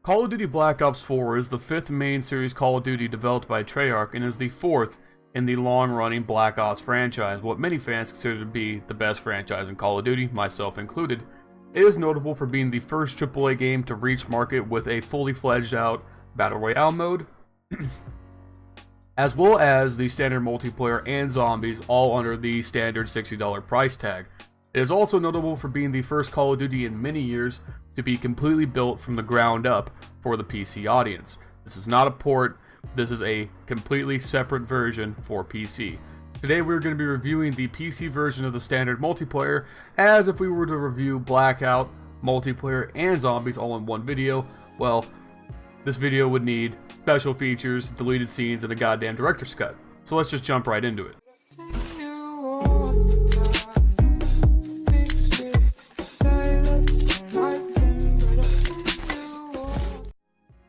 Call of Duty Black Ops 4 is the 5th main series Call of Duty developed by Treyarch and is the 4th in the long-running Black Ops franchise, what many fans consider to be the best franchise in Call of Duty, myself included. It is notable for being the first AAA game to reach market with a fully fledged out Battle Royale mode, as well as the standard multiplayer and zombies, all under the standard $60 price tag. It is also notable for being the first Call of Duty in many years to be completely built from the ground up for the PC audience. This is not a port, this is a completely separate version for PC. Today we're going to be reviewing the PC version of the standard multiplayer, as if we were to review Blackout, multiplayer, and zombies all in one video. Well, this video would need special features, deleted scenes, and a goddamn director's cut. So let's just jump right into it.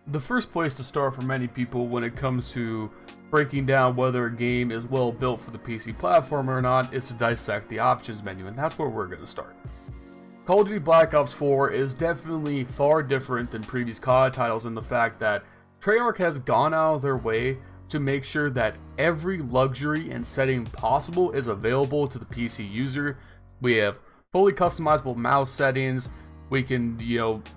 The first place to start for many people when it comes to breaking down whether a game is well built for the PC platform or not is to dissect the options menu, and that's where we're going to start. Call of Duty Black Ops 4 is definitely far different than previous COD titles in the fact that Treyarch has gone out of their way to make sure that every luxury and setting possible is available to the PC user. We have fully customizable mouse settings. We can,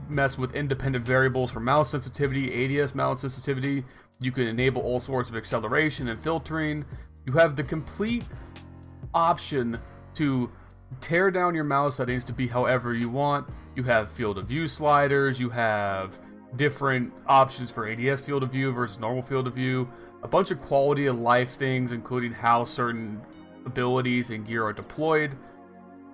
mess with independent variables for mouse sensitivity, ADS mouse sensitivity. You can enable all sorts of acceleration and filtering. You have the complete option to tear down your mouse settings to be however you want. You have field of view sliders. You have different options for ADS field of view versus normal field of view. A bunch of quality of life things, including how certain abilities and gear are deployed.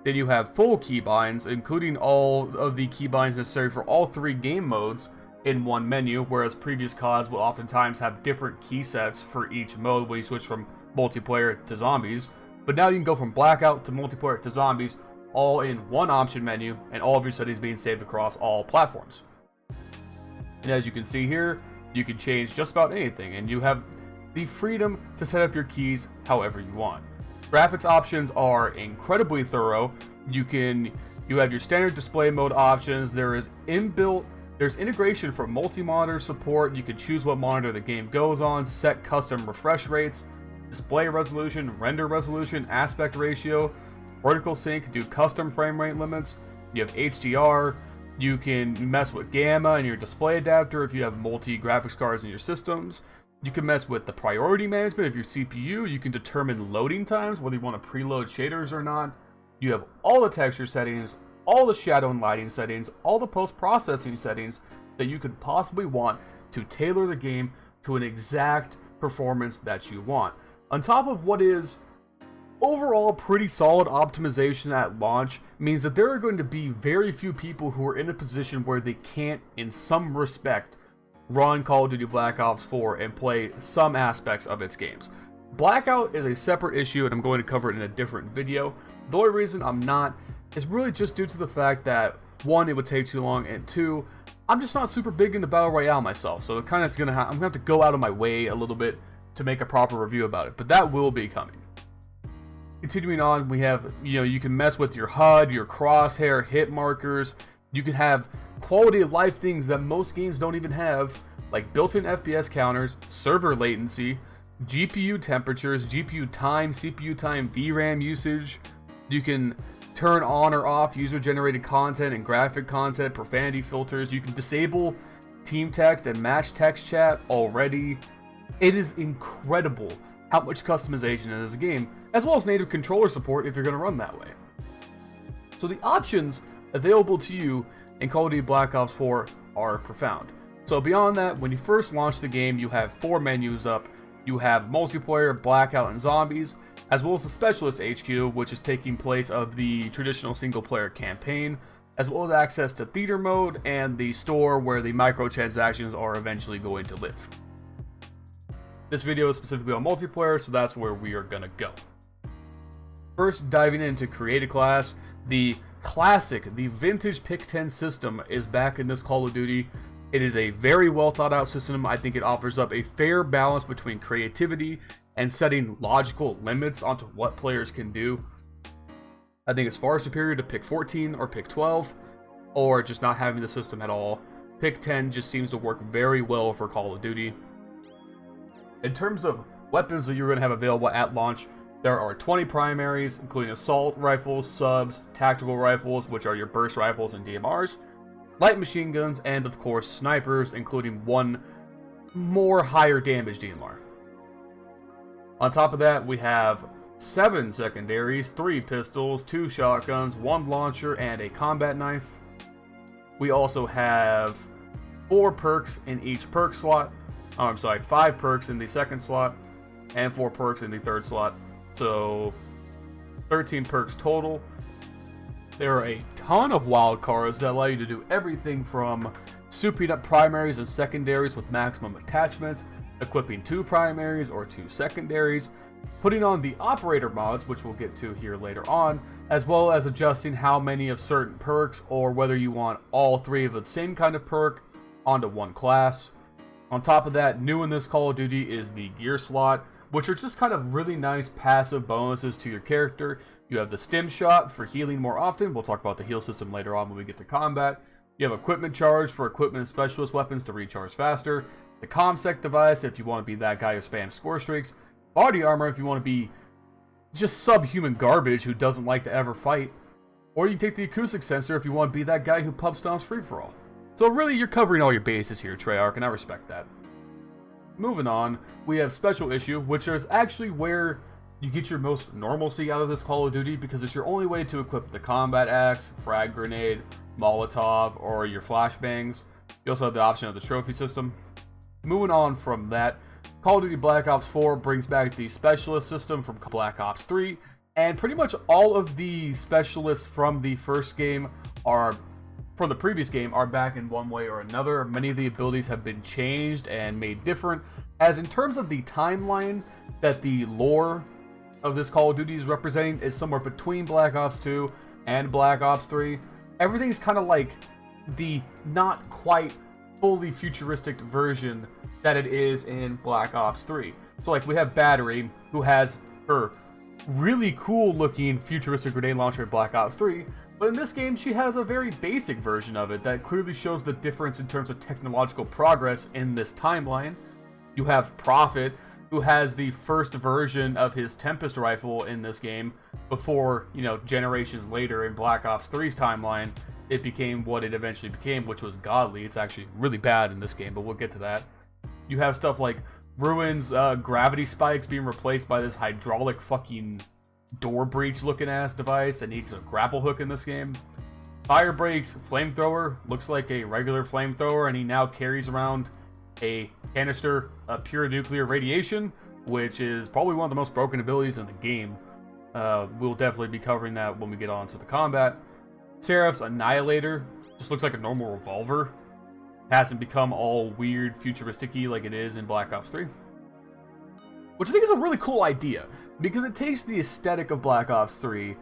Then you have full keybinds, including all of the keybinds necessary for all 3 game modes in one menu, whereas previous CODs will oftentimes have different key sets for each mode when you switch from multiplayer to zombies. But now you can go from Blackout to multiplayer to zombies all in one option menu, and all of your settings being saved across all platforms. And as you can see here, you can change just about anything, and you have the freedom to set up your keys however you want. Graphics options are incredibly thorough. You have your standard display mode options. There's integration for multi-monitor support. You can choose what monitor the game goes on, set custom refresh rates, display resolution, render resolution, aspect ratio, vertical sync, do custom frame rate limits. You have HDR. You can mess with gamma in your display adapter if you have multi-graphics cards in your systems. You can mess with the priority management of your CPU. You can determine loading times, whether you want to preload shaders or not. You have all the texture settings, all the shadow and lighting settings, all the post-processing settings that you could possibly want to tailor the game to an exact performance that you want. On top of what is overall pretty solid optimization at launch, means that there are going to be very few people who are in a position where they can't, in some respect, run Call of Duty Black Ops 4 and play some aspects of its games. Blackout is a separate issue, and I'm going to cover it in a different video. The only reason I'm not is really just due to the fact that, 1, it would take too long, and 2, I'm just not super big into Battle Royale myself, so it kind of I'm going to have to go out of my way a little bit to make a proper review about it, but that will be coming. Continuing on, we have, you can mess with your HUD, your crosshair, hit markers. You can have quality of life things that most games don't even have, like built-in FPS counters, server latency, GPU temperatures, GPU time, CPU time, VRAM usage. You can turn on or off user-generated content and graphic content, profanity filters. You can disable team text and match text chat already. It is incredible how much customization in this game, as well as native controller support if you're going to run that way. So the options available to you in Call of Duty Black Ops 4 are profound. So beyond that, when you first launch the game, you have 4 menus up. You have multiplayer, Blackout, and zombies, as well as the Specialist HQ, which is taking place of the traditional single-player campaign, as well as access to theater mode and the store where the microtransactions are eventually going to live. This video is specifically on multiplayer, so that's where we are going to go. First, diving into Create a Class, the classic, the vintage Pick 10 system is back in this Call of Duty. It is a very well thought out system. I think it offers up a fair balance between creativity and setting logical limits onto what players can do. I think it's far superior to Pick 14 or Pick 12, or just not having the system at all. Pick 10 just seems to work very well for Call of Duty. In terms of weapons that you're going to have available at launch, there are 20 primaries, including assault rifles, subs, tactical rifles, which are your burst rifles and DMRs, light machine guns, and of course snipers, including one more higher damage DMR. On top of that, we have 7 secondaries, 3 pistols, 2 shotguns, 1 launcher, and a combat knife. We also have 4 perks in each perk slot. Oh, I'm sorry, 5 perks in the second slot, and 4 perks in the third slot. So 13 perks total. There are a ton of wild cards that allow you to do everything from souping up primaries and secondaries with maximum attachments, equipping 2 primaries or 2 secondaries, putting on the operator mods, which we'll get to here later on, as well as adjusting how many of certain perks or whether you want all 3 of the same kind of perk onto one class. On top of that, new in this Call of Duty is the gear slot, which are just kind of really nice passive bonuses to your character. You have the stim shot for healing more often. We'll talk about the heal system later on when we get to combat. You have equipment charge for equipment and specialist weapons to recharge faster. The ComSec device if you want to be that guy who spams score streaks. Body armor if you want to be just subhuman garbage who doesn't like to ever fight. Or you can take the acoustic sensor if you want to be that guy who pub stomps free for all. So really, you're covering all your bases here, Treyarch, and I respect that. Moving on, we have Special Issue, which is actually where you get your most normalcy out of this Call of Duty because it's your only way to equip the combat axe, frag grenade, Molotov, or your flashbangs. You also have the option of the trophy system. Moving on from that, Call of Duty Black Ops 4 brings back the specialist system from Black Ops 3, and pretty much all of the specialists from the first game from the previous game are back in one way or another. Many of the abilities have been changed and made different, as in terms of the timeline that the lore of this Call of Duty is representing is somewhere between Black Ops 2 and Black Ops 3. Everything's kind of like the not quite fully futuristic version that it is in Black Ops 3. So like we have Battery, who has her really cool looking futuristic grenade launcher in Black Ops 3, but in this game she has a very basic version of it that clearly shows the difference in terms of technological progress in this timeline. You have Prophet, who has the first version of his Tempest rifle in this game before, generations later in Black Ops 3's timeline, it became what it eventually became, which was godly. It's actually really bad in this game, but we'll get to that. You have stuff like Ruin's gravity spikes being replaced by this hydraulic fucking door breach looking ass device that needs a grapple hook in this game. Firebreak's flamethrower looks like a regular flamethrower, and he now carries around a canister of pure nuclear radiation, which is probably one of the most broken abilities in the game. We'll definitely be covering that when we get on to the combat. Seraph's Annihilator just looks like a normal revolver. Hasn't become all weird futuristic-y like it is in Black Ops 3. Which I think is a really cool idea, because it takes the aesthetic of Black Ops 3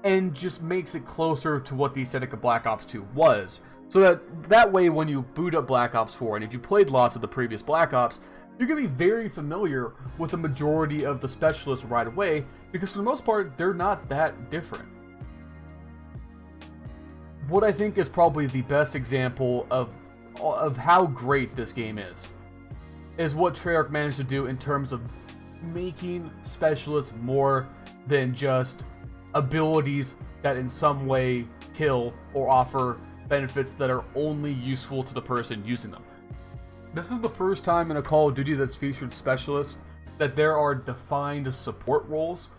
and just makes it closer to what the aesthetic of Black Ops 2 was. So that way when you boot up Black Ops 4, and if you played lots of the previous Black Ops, you're going to be very familiar with the majority of the specialists right away, because for the most part, they're not that different. What I think is probably the best example of how great this game is what Treyarch managed to do in terms of making specialists more than just abilities that in some way kill or offer benefits that are only useful to the person using them. This is the first time in a Call of Duty that's featured specialists that there are defined support roles.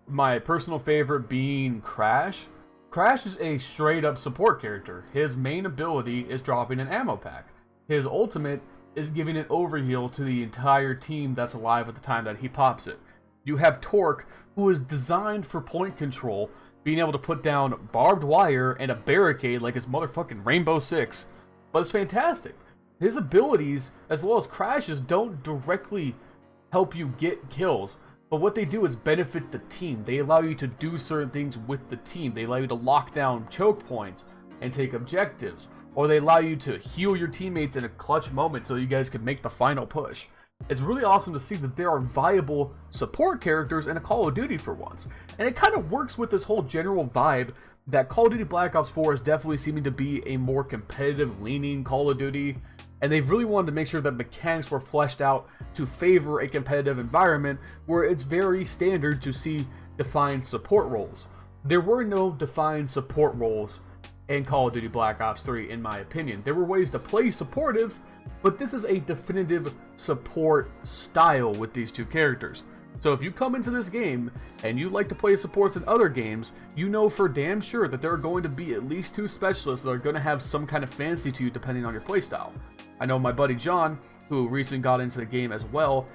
My personal favorite being Crash. Crash is a straight up support character. His main ability is dropping an ammo pack. His ultimate is giving an overheal to the entire team that's alive at the time that he pops it. You have Torque, who is designed for point control, being able to put down barbed wire and a barricade like his motherfucking Rainbow Six. But it's fantastic. His abilities, as well as Crash's, don't directly help you get kills, but what they do is benefit the team. They allow you to do certain things with the team. They allow you to lock down choke points and take objectives, or they allow you to heal your teammates in a clutch moment so you guys can make the final push. It's really awesome to see that there are viable support characters in a Call of Duty for once. And it kind of works with this whole general vibe that Call of Duty Black Ops 4 is definitely seeming to be a more competitive leaning Call of Duty. And they've really wanted to make sure that mechanics were fleshed out to favor a competitive environment where it's very standard to see defined support roles. There were no defined support roles in Call of Duty Black Ops 3, in my opinion. There were ways to play supportive, but this is a definitive support style with these two characters. So if you come into this game and you like to play supports in other games, you know for damn sure that there are going to be at least two specialists that are going to have some kind of fancy to you depending on your playstyle. I know my buddy John, who recently got into the game as well,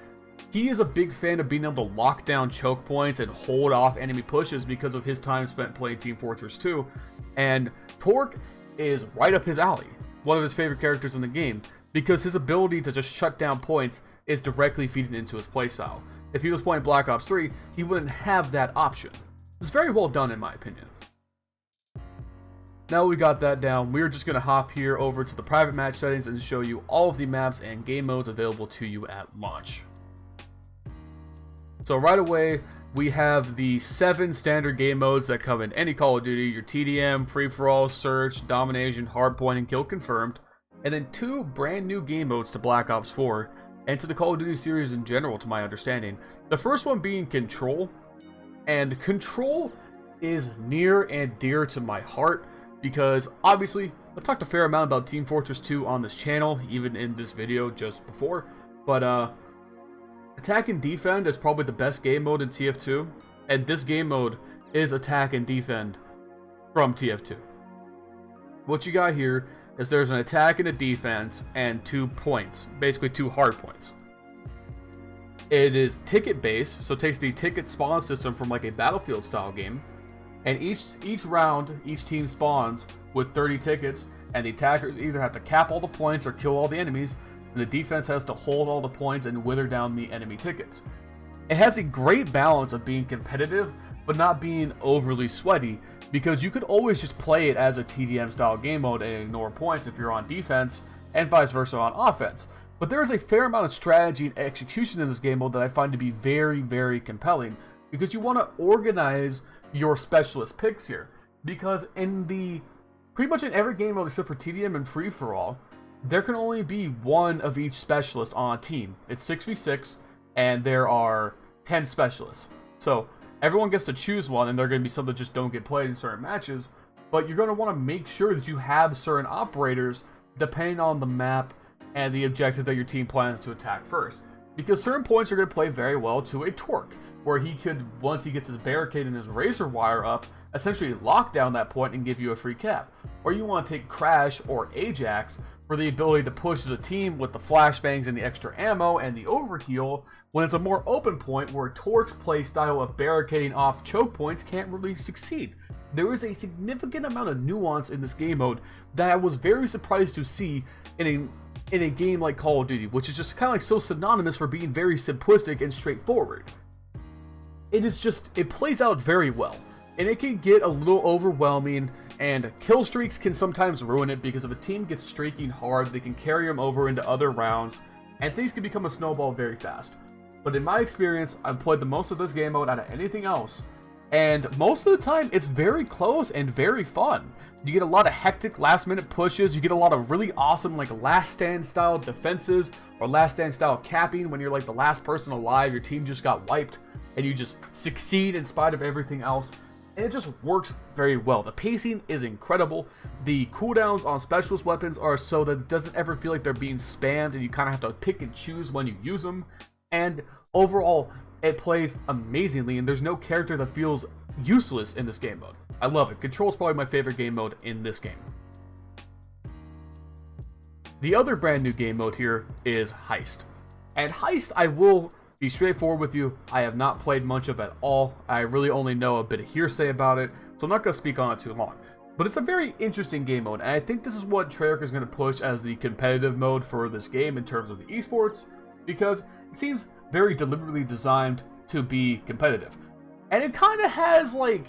he is a big fan of being able to lock down choke points and hold off enemy pushes because of his time spent playing Team Fortress 2. And Torque is right up his alley, one of his favorite characters in the game, because his ability to just shut down points is directly feeding into his playstyle. If he was playing Black Ops 3, he wouldn't have that option. It's very well done in my opinion. Now we got that down, we're just going to hop here over to the private match settings and show you all of the maps and game modes available to you at launch. So right away, we have the 7 standard game modes that come in any Call of Duty: your TDM, free-for-all, search, domination, hardpoint, and kill confirmed. And then 2 brand new game modes to Black Ops 4, and to the Call of Duty series in general, to my understanding. The first one being Control, and Control is near and dear to my heart, because obviously, I've talked a fair amount about Team Fortress 2 on this channel, even in this video just before, but Attack and Defend is probably the best game mode in TF2, and this game mode is Attack and Defend from TF2. What you got here is there's an attack and a defense and 2 points, basically 2 hard points. It is ticket based, so it takes the ticket spawn system from like a Battlefield style game, and each round, each team spawns with 30 tickets, and the attackers either have to cap all the points or kill all the enemies, and the defense has to hold all the points and wither down the enemy tickets. It has a great balance of being competitive, but not being overly sweaty, because you could always just play it as a TDM style game mode and ignore points if you're on defense, and vice versa on offense. But there is a fair amount of strategy and execution in this game mode that I find to be very, very compelling, because you want to organize your specialist picks here. Because pretty much in every game mode except for TDM and free-for-all, there can only be one of each specialist on a team. It's 6v6, and there are 10 specialists. So everyone gets to choose one, and they're going to be some that just don't get played in certain matches. But you're going to want to make sure that you have certain operators depending on the map and the objective that your team plans to attack first. Because certain points are going to play very well to a Torque, where he could, once he gets his barricade and his razor wire up, essentially lock down that point and give you a free cap. Or you want to take Crash or Ajax for the ability to push as a team with the flashbangs and the extra ammo and the overheal, when it's a more open point where Torque's play style of barricading off choke points can't really succeed. There is a significant amount of nuance in this game mode that I was very surprised to see in a game like Call of Duty, which is just kind of like so synonymous for being very simplistic and straightforward. It plays out very well, and it can get a little overwhelming, and kill streaks can sometimes ruin it, because if a team gets streaking hard, they can carry them over into other rounds, and things can become a snowball very fast. But in my experience, I've played the most of this game mode out of anything else, and most of the time, it's very close and very fun. You get a lot of hectic last-minute pushes, you get a lot of really awesome like last stand style defenses, or last stand style capping when you're like the last person alive, your team just got wiped, and you just succeed in spite of everything else. And it just works very well. The pacing is incredible. The cooldowns on specialist weapons are so that it doesn't ever feel like they're being spammed, and you kind of have to pick and choose when you use them. And overall, it plays amazingly, and there's no character that feels useless in this game mode. I love it. Control is probably my favorite game mode in this game. The other brand new game mode here is Heist. And Heist, I will be straightforward with you, I have not played much of at all. I really only know a bit of hearsay about it, so I'm not going to speak on it too long. But it's a very interesting game mode, and I think this is what Treyarch is going to push as the competitive mode for this game in terms of the esports, because it seems very deliberately designed to be competitive. And it kind of has like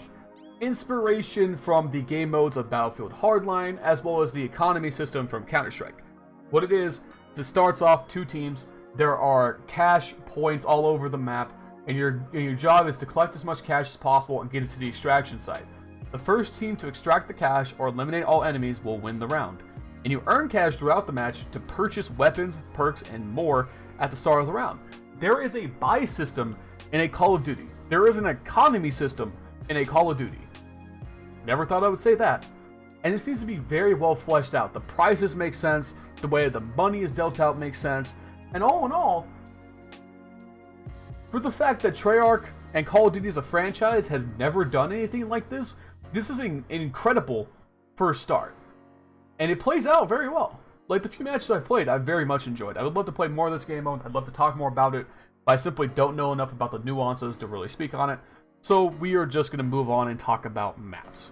inspiration from the game modes of Battlefield Hardline, as well as the economy system from Counter-Strike. What it is it starts off 2 teams, There are cash points all over the map, and your job is to collect as much cash as possible and get it to the extraction site. The first team to extract the cash or eliminate all enemies will win the round. And you earn cash throughout the match to purchase weapons, perks, and more at the start of the round. There is a buy system in a Call of Duty. There is an economy system in a Call of Duty. Never thought I would say that. And it seems to be very well fleshed out. The prices make sense, the way the money is dealt out makes sense, and all in all, for the fact that Treyarch and Call of Duty as a franchise has never done anything like this, this is an incredible first start. And it plays out very well. Like the few matches I played, I very much enjoyed. I would love to play more of this game mode. I'd love to talk more about it, but I simply don't know enough about the nuances to really speak on it. So we are just going to move on and talk about maps.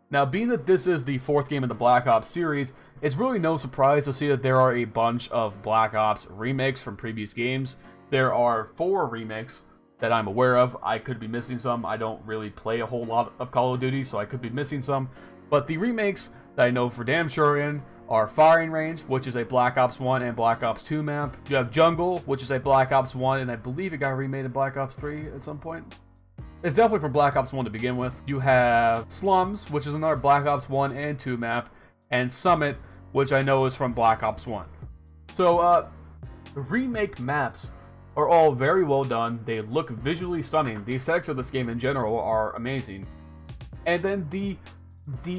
Now, being that this is the 4th game in the Black Ops series, it's really no surprise to see that there are a bunch of Black Ops remakes from previous games. There are 4 remakes that I'm aware of. I could be missing some. I don't really play a whole lot of Call of Duty, so I could be missing some. But the remakes that I know for damn sure in are Firing Range, which is a Black Ops 1 and Black Ops 2 map. You have Jungle, which is a Black Ops 1, and I believe it got remade in Black Ops 3 at some point. It's definitely from Black Ops 1 to begin with. You have Slums, which is another Black Ops 1 and 2 map, and Summit, which I know is from Black Ops 1. So, the remake maps are all very well done. They look visually stunning. The aesthetics of this game in general are amazing. And then the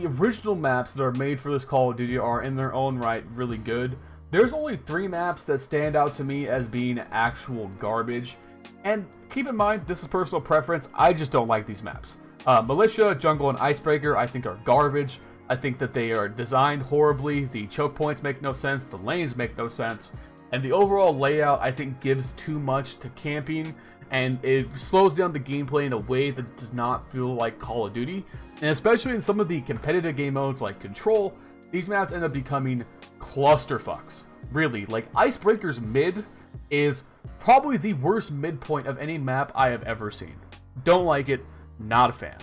original maps that are made for this Call of Duty are in their own right really good. There's only 3 maps that stand out to me as being actual garbage. And keep in mind, this is personal preference. I just don't like these maps. Militia, Jungle, and Icebreaker I think are garbage. I think that they are designed horribly. The choke points make no sense. The lanes make no sense. And the overall layout, I think, gives too much to camping, and it slows down the gameplay in a way that does not feel like Call of Duty. And especially in some of the competitive game modes like Control, these maps end up becoming clusterfucks. Really, like Icebreaker's mid is probably the worst midpoint of any map I have ever seen. Don't like it, not a fan.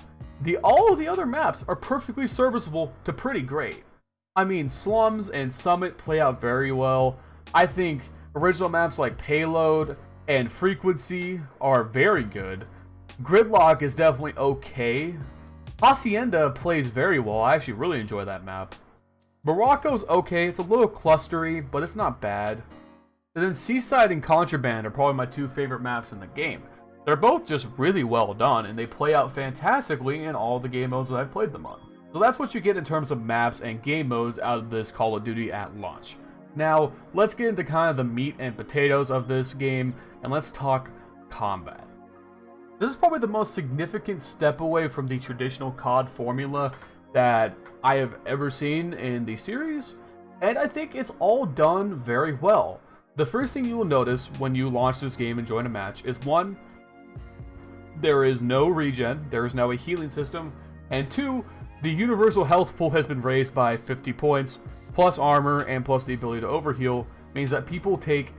All of the other maps are perfectly serviceable to pretty great. I mean, Slums and Summit play out very well. I think original maps like Payload and Frequency are very good. Gridlock is definitely okay. Hacienda plays very well. I actually really enjoy that map. Morocco's okay. It's a little clustery, but it's not bad. And then Seaside and Contraband are probably my 2 favorite maps in the game. They're both just really well done, and they play out fantastically in all the game modes that I've played them on. So that's what you get in terms of maps and game modes out of this Call of Duty at launch. Now, let's get into kind of the meat and potatoes of this game, and let's talk combat. This is probably the most significant step away from the traditional COD formula that I have ever seen in the series, and I think it's all done very well. The first thing you will notice when you launch this game and join a match is 1, there is no regen, there is now a healing system, and 2, the universal health pool has been raised by 50 points, plus armor and plus the ability to overheal, means that people take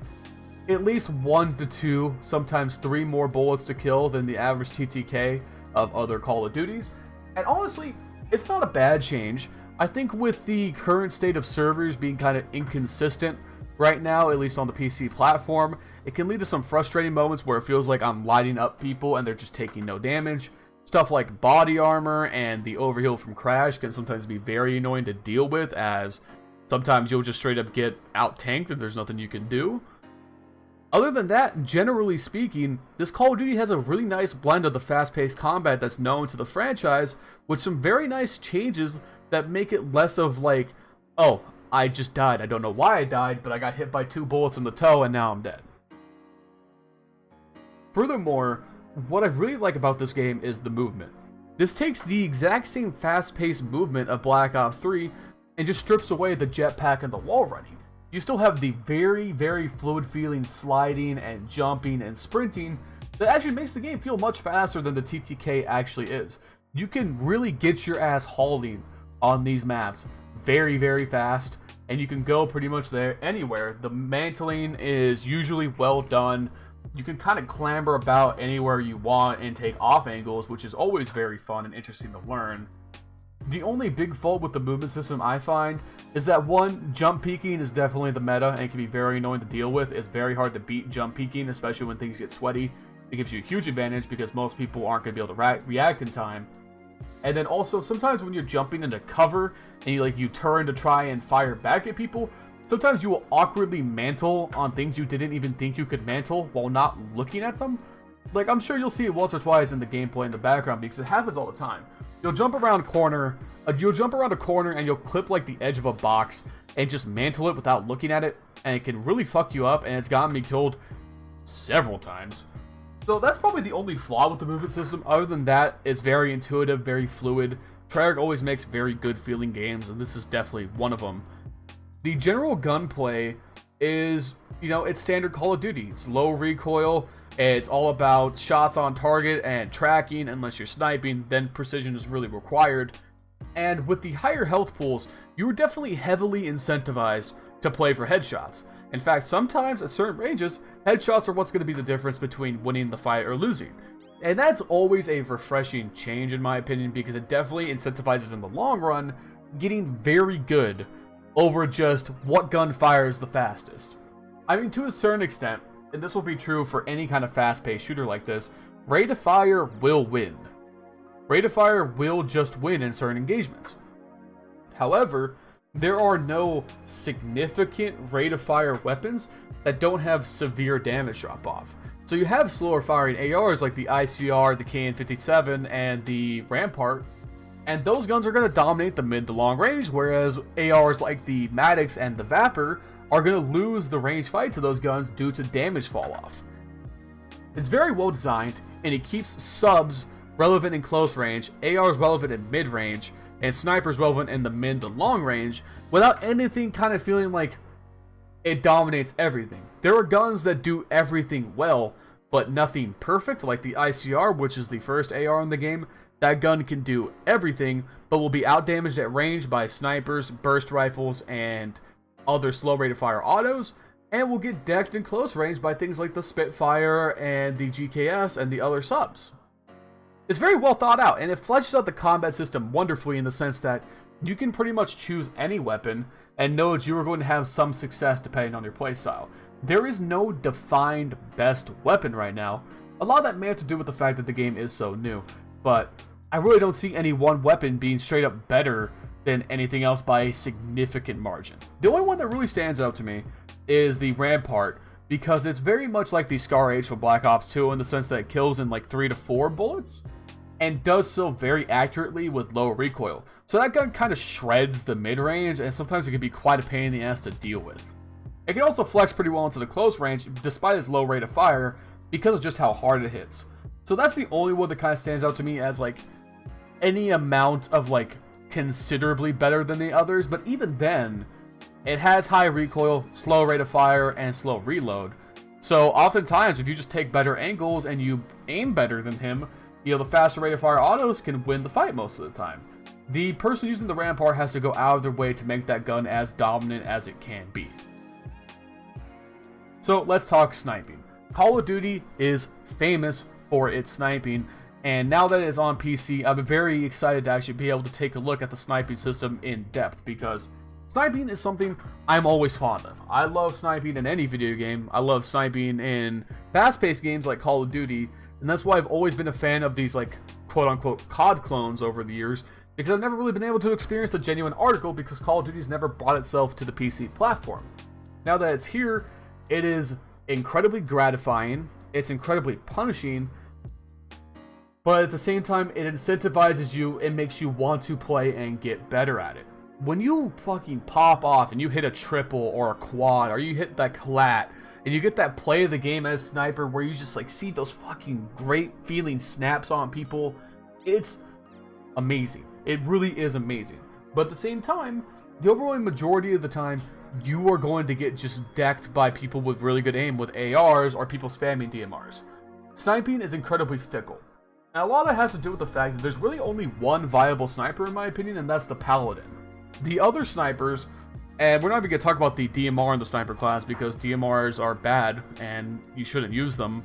at least 1 to 2, sometimes 3 more bullets to kill than the average TTK of other Call of Duties. And honestly, it's not a bad change. I think with the current state of servers being kind of inconsistent right now, at least on the PC platform, it can lead to some frustrating moments where it feels like I'm lighting up people and they're just taking no damage. Stuff like body armor and the overheal from Crash can sometimes be very annoying to deal with, as sometimes you'll just straight up get out-tanked and there's nothing you can do. Other than that, generally speaking, this Call of Duty has a really nice blend of the fast-paced combat that's known to the franchise, with some very nice changes that make it less of like, oh, I just died, I don't know why I died, but I got hit by 2 bullets in the toe and now I'm dead. Furthermore, what I really like about this game is the movement. This takes the exact same fast-paced movement of Black Ops 3 and just strips away the jetpack and the wall running. You still have the very, very fluid feeling sliding and jumping and sprinting that actually makes the game feel much faster than the TTK actually is. You can really get your ass hauling on these maps very, very fast, and you can go pretty much there anywhere. The mantling is usually well done. You can kind of clamber about anywhere you want and take off angles, which is always very fun and interesting to learn. The only big fault with the movement system I find is that one, jump peeking is definitely the meta and it can be very annoying to deal with. It's very hard to beat jump peeking, especially when things get sweaty. It gives you a huge advantage because most people aren't going to be able to react in time. And then also, sometimes when you're jumping into cover and you turn to try and fire back at people, sometimes you will awkwardly mantle on things you didn't even think you could mantle while not looking at them. Like, I'm sure you'll see it once or twice in the gameplay in the background because it happens all the time. You'll jump around a corner and you'll clip like the edge of a box and just mantle it without looking at it, and it can really fuck you up, and it's gotten me killed several times. So that's probably the only flaw with the movement system. Other than that, it's very intuitive, very fluid. Treyarch always makes very good feeling games, and this is definitely one of them. The general gunplay is, it's standard Call of Duty. It's low recoil. It's all about shots on target and tracking. Unless you're sniping, then precision is really required. And with the higher health pools, you're definitely heavily incentivized to play for headshots. In fact, sometimes at certain ranges, headshots are what's going to be the difference between winning the fight or losing. And that's always a refreshing change in my opinion, because it definitely incentivizes in the long run getting very good over just what gun fires the fastest. I mean, to a certain extent, and this will be true for any kind of fast-paced shooter like this, rate of fire will win. Rate of fire will just win in certain engagements. However, there are no significant rate of fire weapons that don't have severe damage drop-off. So you have slower firing ARs like the ICR, the KN-57, and the Rampart, and those guns are going to dominate the mid to long range, whereas ARs like the Maddox and the Vapor are going to lose the range fights of those guns due to damage fall off. It's very well designed, and it keeps subs relevant in close range, ARs relevant in mid range, and snipers relevant in the mid to long range, without anything kind of feeling like it dominates everything. There are guns that do everything well, but nothing perfect, like the ICR, which is the first AR in the game. That gun can do everything, but will be outdamaged at range by snipers, burst rifles, and other slow rate of fire autos, and will get decked in close range by things like the Spitfire and the GKS and the other subs. It's very well thought out, and it fleshes out the combat system wonderfully in the sense that you can pretty much choose any weapon and know that you are going to have some success depending on your playstyle. There is no defined best weapon right now. A lot of that may have to do with the fact that the game is so new, but I really don't see any one weapon being straight up better than anything else by a significant margin. The only one that really stands out to me is the Rampart, because it's very much like the Scar H from Black Ops 2 in the sense that it kills in like 3 to 4 bullets, and does so very accurately with low recoil. So that gun kind of shreds the mid-range, and sometimes it can be quite a pain in the ass to deal with. It can also flex pretty well into the close range, despite its low rate of fire, because of just how hard it hits. So that's the only one that kind of stands out to me as like any amount of like considerably better than the others, but even then, it has high recoil, slow rate of fire, and slow reload. So oftentimes, if you just take better angles and you aim better than him, the faster rate of fire autos can win the fight most of the time. The person using the Rampart has to go out of their way to make that gun as dominant as it can be. So let's talk sniping. Call of Duty is famous for its sniping, and now that it is on PC, I've been very excited to actually be able to take a look at the sniping system in depth, because sniping is something I'm always fond of. I love sniping in any video game. I love sniping in fast-paced games like Call of Duty, and that's why I've always been a fan of these like quote-unquote COD clones over the years, because I've never really been able to experience the genuine article because Call of Duty's never brought itself to the PC platform. Now that it's here, it is incredibly gratifying, it's incredibly punishing, but at the same time, it incentivizes you, it makes you want to play and get better at it. When you fucking pop off and you hit a triple or a quad, or you hit that collat, and you get that play of the game as sniper where you just like see those fucking great feeling snaps on people, it's amazing. It really is amazing. But at the same time, the overwhelming majority of the time, you are going to get just decked by people with really good aim with ARs or people spamming DMRs. Sniping is incredibly fickle. And a lot of that has to do with the fact that there's really only one viable sniper in my opinion, and that's the Paladin. The other snipers, and we're not even going to talk about the DMR in the sniper class because DMRs are bad and you shouldn't use them.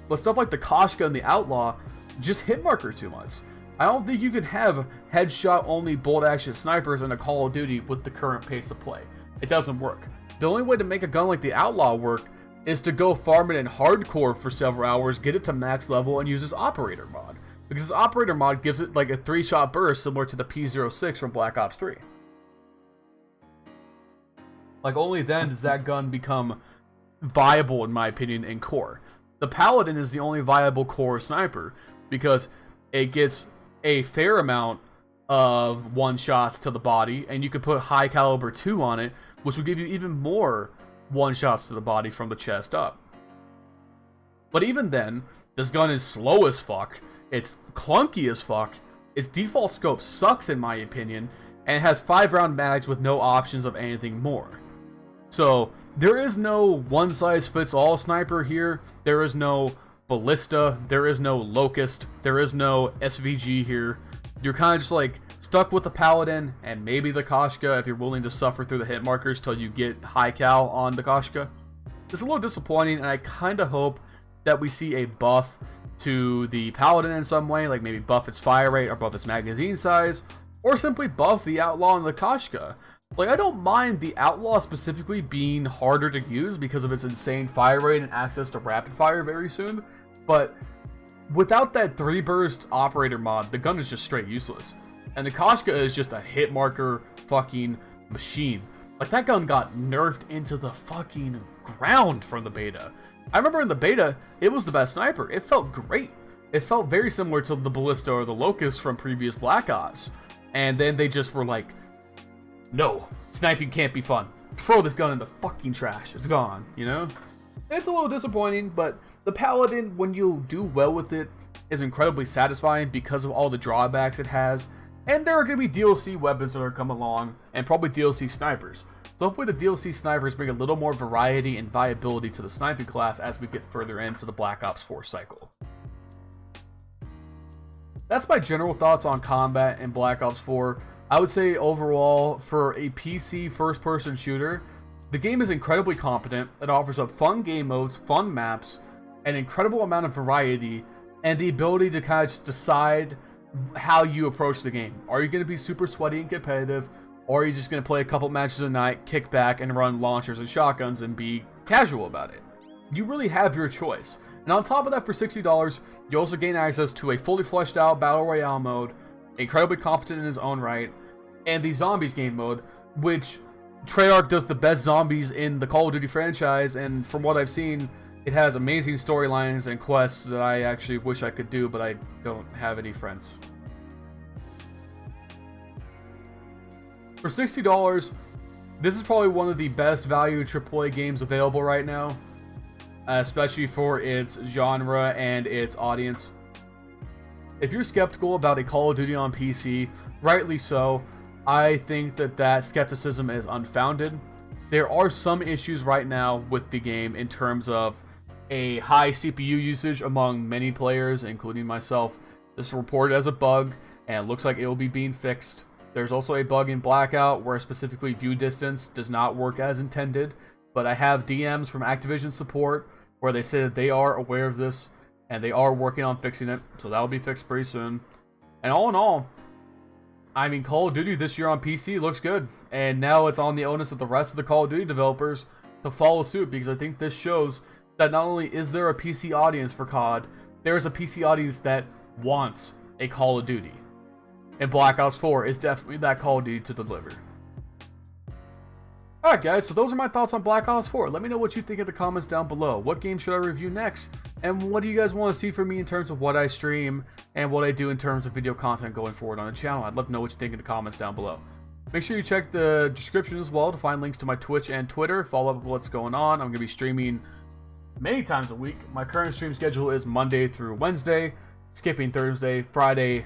But stuff like the Koshka and the Outlaw just hit marker too much. I don't think you can have headshot-only bolt-action snipers in a Call of Duty with the current pace of play. It doesn't work. The only way to make a gun like the Outlaw work is to go farm it in hardcore for several hours, get it to max level, and use this operator mod. Because this operator mod gives it like a 3-shot burst similar to the P06 from Black Ops 3. Like, only then does that gun become viable, in my opinion, in core. The Paladin is the only viable core sniper because it gets a fair amount of one-shots to the body, and you could put high caliber 2 on it, which will give you even more one-shots to the body from the chest up. But even then, this gun is slow as fuck, it's clunky as fuck, its default scope sucks in my opinion, and it has 5-round mags with no options of anything more. So, there is no one-size-fits-all sniper here, there is no ballista, there is no locust, there is no SVG here. You're kind of just like stuck with the Paladin and maybe the Koshka if you're willing to suffer through the hit markers till you get high cal on the Koshka. It's a little disappointing, and I kind of hope that we see a buff to the Paladin in some way, like maybe buff its fire rate or buff its magazine size, or simply buff the Outlaw and the Koshka. Like, I don't mind the Outlaw specifically being harder to use because of its insane fire rate and access to rapid fire very soon, but without that 3-burst operator mod, the gun is just straight useless. And the Koshka is just a hit marker fucking machine. Like, that gun got nerfed into the fucking ground from the beta. I remember in the beta, it was the best sniper. It felt great. It felt very similar to the Ballista or the Locust from previous Black Ops. And then they just were like, no, sniping can't be fun. Throw this gun in the fucking trash. It's gone, you know? It's a little disappointing, but the Paladin, when you do well with it, is incredibly satisfying because of all the drawbacks it has. And there are going to be DLC weapons that are coming along, and probably DLC snipers. So hopefully the DLC snipers bring a little more variety and viability to the sniping class as we get further into the Black Ops 4 cycle. That's my general thoughts on combat in Black Ops 4. I would say overall, for a PC first-person shooter, the game is incredibly competent. It offers up fun game modes, fun maps, an incredible amount of variety, and the ability to kind of just decide how you approach the game. Are you going to be super sweaty and competitive, or are you just going to play a couple matches a night, kick back, and run launchers and shotguns and be casual about it? You really have your choice. And on top of that, for $60, you also gain access to a fully fleshed out Battle Royale mode, incredibly competent in its own right, and the Zombies game mode, which Treyarch does the best zombies in the Call of Duty franchise, and from what I've seen, it has amazing storylines and quests that I actually wish I could do, but I don't have any friends. For $60, this is probably one of the best value AAA games available right now, especially for its genre and its audience. If you're skeptical about a Call of Duty on PC, rightly so. I think that skepticism is unfounded. There are some issues right now with the game in terms of a high CPU usage among many players, including myself. This is reported as a bug, and it looks like it will be being fixed. There's also a bug in Blackout where specifically view distance does not work as intended, but I have DMs from Activision support where they say that they are aware of this, and they are working on fixing it, so that'll be fixed pretty soon. And all in all, I mean, Call of Duty this year on PC looks good, and now it's on the onus of the rest of the Call of Duty developers to follow suit, because I think this shows that not only is there a PC audience for COD, there is a PC audience that wants a Call of Duty. And Black Ops 4 is definitely that Call of Duty to deliver. Alright guys, so those are my thoughts on Black Ops 4. Let me know what you think in the comments down below. What game should I review next? And what do you guys want to see from me in terms of what I stream and what I do in terms of video content going forward on the channel? I'd love to know what you think in the comments down below. Make sure you check the description as well to find links to my Twitch and Twitter. Follow up with what's going on. I'm going to be streaming many times a week. My current stream schedule is Monday through Wednesday, skipping Thursday, Friday,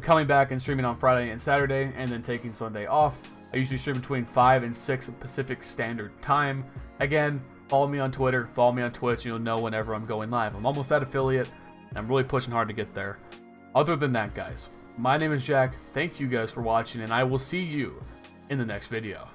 coming back and streaming on Friday and Saturday, and then taking Sunday off. I usually stream between 5 and 6 Pacific Standard Time. Again, follow me on Twitter, follow me on Twitch, you'll know whenever I'm going live. I'm almost at affiliate, and I'm really pushing hard to get there. Other than that, guys, my name is Jack. Thank you guys for watching, and I will see you in the next video.